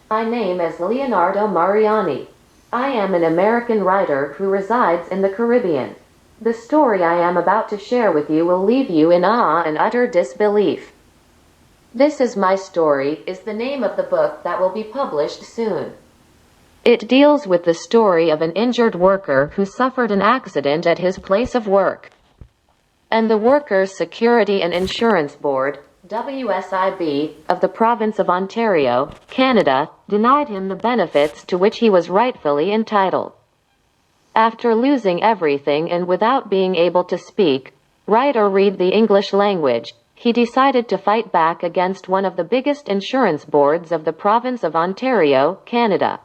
My name is Leonardo Mariani. I am an American writer who resides in the Caribbean. The story I am about to share with you will leave you in awe and utter disbelief. This Is My Story is the name of the book that will be published soon. It deals with the story of an injured worker who suffered an accident at his place of work. And the Workers' Security and Insurance Board, WSIB, of the province of Ontario, Canada, denied him the benefits to which he was rightfully entitled. After losing everything and without being able to speak, write or read the English language, he decided to fight back against one of the biggest insurance boards of the province of Ontario, Canada.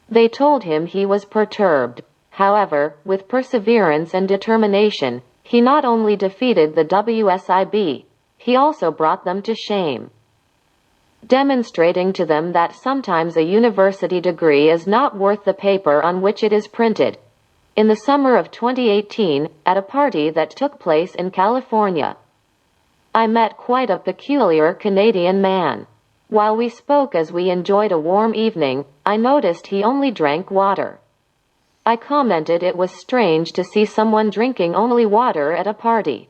They told him he was perturbed. However, with perseverance and determination, he not only defeated the WSIB, he also brought them to shame, demonstrating to them that sometimes a university degree is not worth the paper on which it is printed. In the summer of 2018, at a party that took place in California, I met quite a peculiar Canadian man. While we spoke as we enjoyed a warm evening, I noticed he only drank water. I commented it was strange to see someone drinking only water at a party.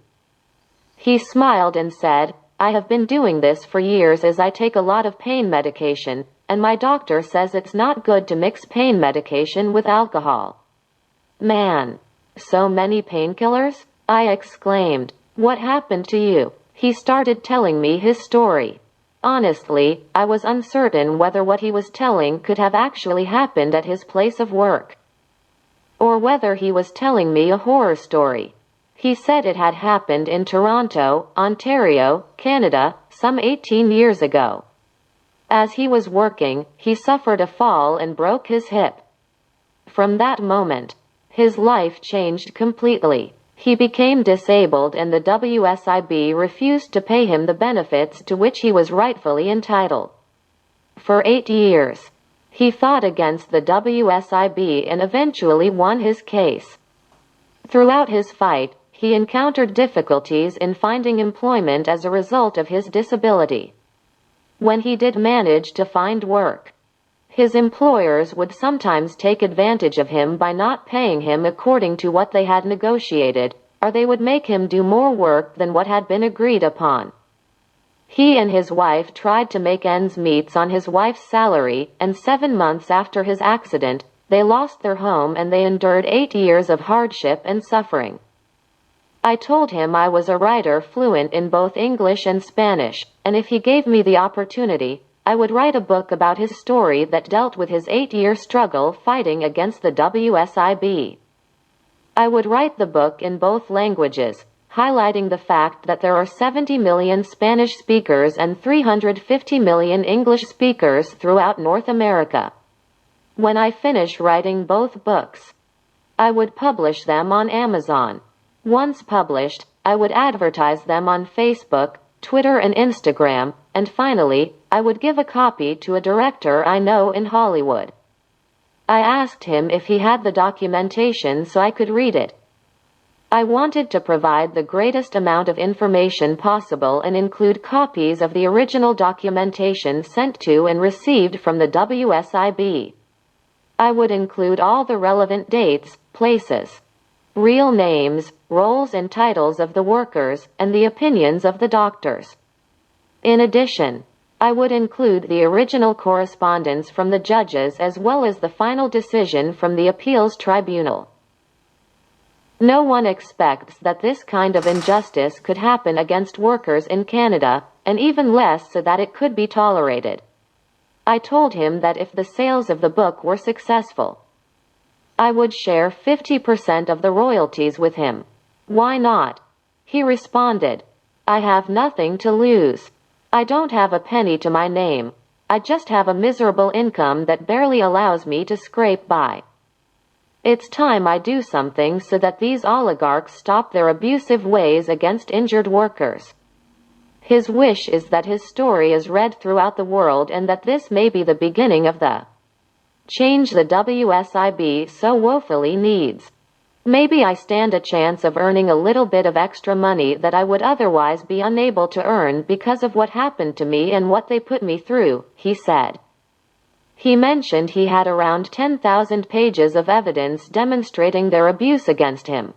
He smiled and said, "I have been doing this for years as I take a lot of pain medication, and my doctor says it's not good to mix pain medication with alcohol." "Man, so many painkillers?" I exclaimed. "What happened to you?" He started telling me his story. Honestly, I was uncertain whether what he was telling could have actually happened at his place of work, or whether he was telling me a horror story. He said it had happened in Toronto, Ontario, Canada, some 18 years ago. As he was working, he suffered a fall and broke his hip. From that moment, his life changed completely. He became disabled and the WSIB refused to pay him the benefits to which he was rightfully entitled. For 8 years, he fought against the WSIB and eventually won his case. Throughout his fight, he encountered difficulties in finding employment as a result of his disability. When he did manage to find work, his employers would sometimes take advantage of him by not paying him according to what they had negotiated, or they would make him do more work than what had been agreed upon. He and his wife tried to make ends meet on his wife's salary, and 7 months after his accident, they lost their home and they endured 8 years of hardship and suffering. I told him I was a writer fluent in both English and Spanish, and if he gave me the opportunity, I would write a book about his story that dealt with his 8-year struggle fighting against the WSIB. I would write the book in both languages, highlighting the fact that there are 70 million Spanish speakers and 350 million English speakers throughout North America. When I finish writing both books, I would publish them on Amazon. Once published, I would advertise them on Facebook, Twitter and Instagram, and finally, I would give a copy to a director I know in Hollywood. I asked him if he had the documentation so I could read it. I wanted to provide the greatest amount of information possible and include copies of the original documentation sent to and received from the WSIB. I would include all the relevant dates, places, real names, roles and titles of the workers, and the opinions of the doctors. In addition, I would include the original correspondence from the judges as well as the final decision from the appeals tribunal. No one expects that this kind of injustice could happen against workers in Canada, and even less so that it could be tolerated. I told him that if the sales of the book were successful, I would share 50% of the royalties with him. Why not? He responded, "I have nothing to lose. I don't have a penny to my name. I just have a miserable income that barely allows me to scrape by. It's time I do something so that these oligarchs stop their abusive ways against injured workers." His wish is that his story is read throughout the world and that this may be the beginning of the change the WSIB so woefully needs. Maybe I stand a chance of earning a little bit of extra money that I would otherwise be unable to earn because of what happened to me and what they put me through, he said. He mentioned he had around 10,000 pages of evidence demonstrating their abuse against him.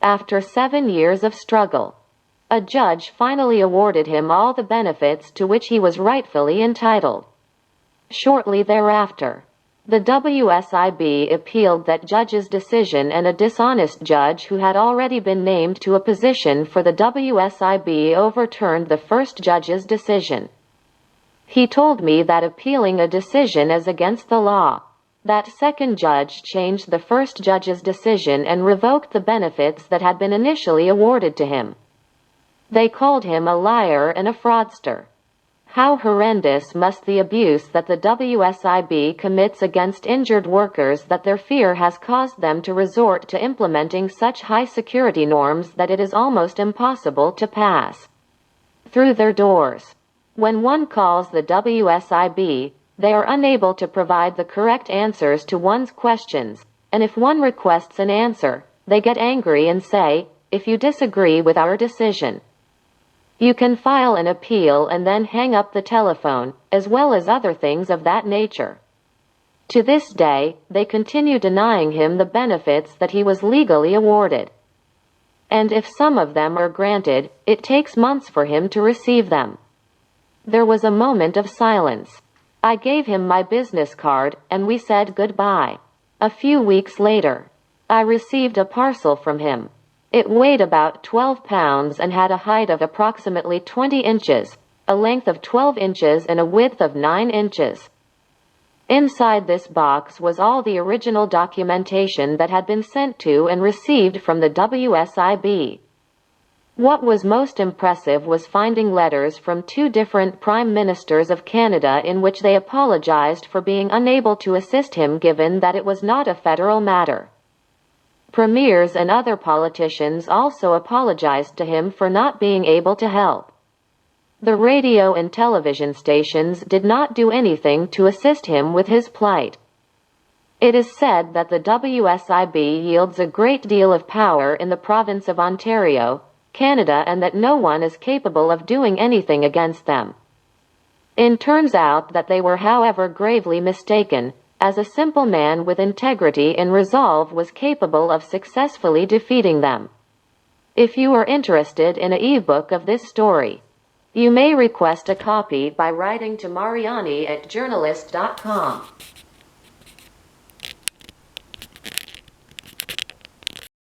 After 7 years of struggle, a judge finally awarded him all the benefits to which he was rightfully entitled. Shortly thereafter, the WSIB appealed that judge's decision, and a dishonest judge who had already been named to a position for the WSIB overturned the first judge's decision. He told me that appealing a decision is against the law. That second judge changed the first judge's decision and revoked the benefits that had been initially awarded to him. They called him a liar and a fraudster. How horrendous must the abuse that the WSIB commits against injured workers that their fear has caused them to resort to implementing such high security norms that it is almost impossible to pass through their doors. When one calls the WSIB, they are unable to provide the correct answers to one's questions, and if one requests an answer, they get angry and say, "If you disagree with our decision, you can file an appeal," and then hang up the telephone, as well as other things of that nature. To this day, they continue denying him the benefits that he was legally awarded. And if some of them are granted, it takes months for him to receive them. There was a moment of silence. I gave him my business card, and we said goodbye. A few weeks later, I received a parcel from him. It weighed about 12 pounds and had a height of approximately 20 inches, a length of 12 inches and a width of 9 inches. Inside this box was all the original documentation that had been sent to and received from the WSIB. What was most impressive was finding letters from 2 different Prime Ministers of Canada in which they apologized for being unable to assist him given that it was not a federal matter. Premiers and other politicians also apologized to him for not being able to help. The radio and television stations did not do anything to assist him with his plight. It is said that the WSIB yields a great deal of power in the province of Ontario, Canada, and that no one is capable of doing anything against them. It turns out that they were, however, gravely mistaken, as a simple man with integrity and resolve was capable of successfully defeating them. If you are interested in an e-book of this story, you may request a copy by writing to Mariani at journalist.com.